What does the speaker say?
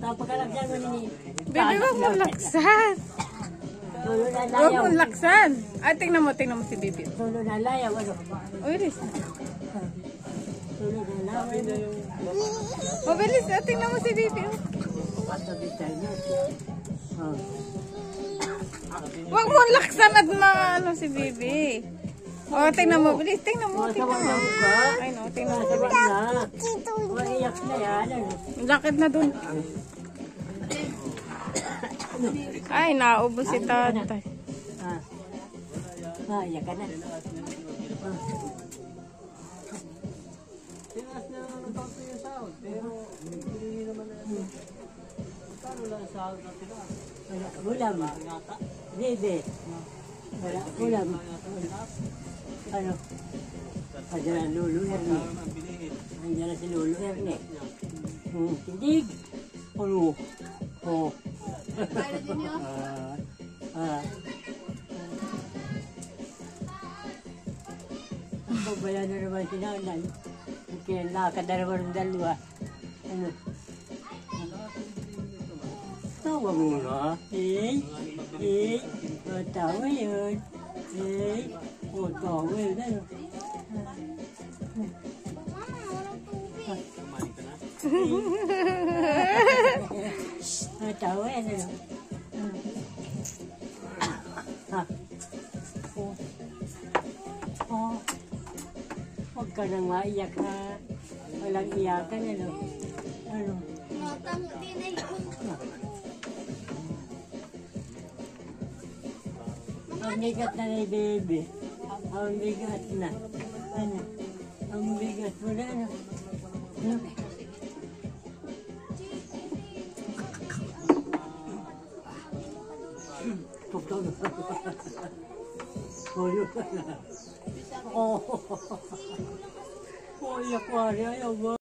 Tapakalaksan mo nini. Baby, wag mo laksan. Wag mo laksan. Ay, tingnan mo si Baby. Tulo na laya, wala. Uy, Riz. Tulo na laya. Mabilis, tingnan mo si Baby. Patabi tayo. Wag mo laksan at ano si Baby. Oh, tingnan mo, bilis. Tingnan mo. Ay, no, tingnan mo si Baby. Maiyak na yan. Lakad na dun. Ay, naubos si tatay. Maiyak ka na. Tinas na naman ang pangko yung sahod, pero hindi naman na yan. Kano lang ang sahod na tinas? Ulam. Bebe. Wala, ulam. Ano? Andiyan ang Lolo Erne. Andiyan na si Lolo Erne. Tindig. Ano? Oh. Babayan na naman si Nanay. Kaya nakakadalawa ng dalawa. Ano? Tawa muna. Tawa yun. Tawa yun. Ano? Tawa yan. Ano? Huwag ka nang maiyak ha. Walang iyakan. Ano? Ano? Ang bigat na ni Baby. Ang bigat na. Ano? Ang bigat mo na. Ano? Ano? Tugtog. Huyo ka na. Oh. Huyo ka na. Ayaw mo.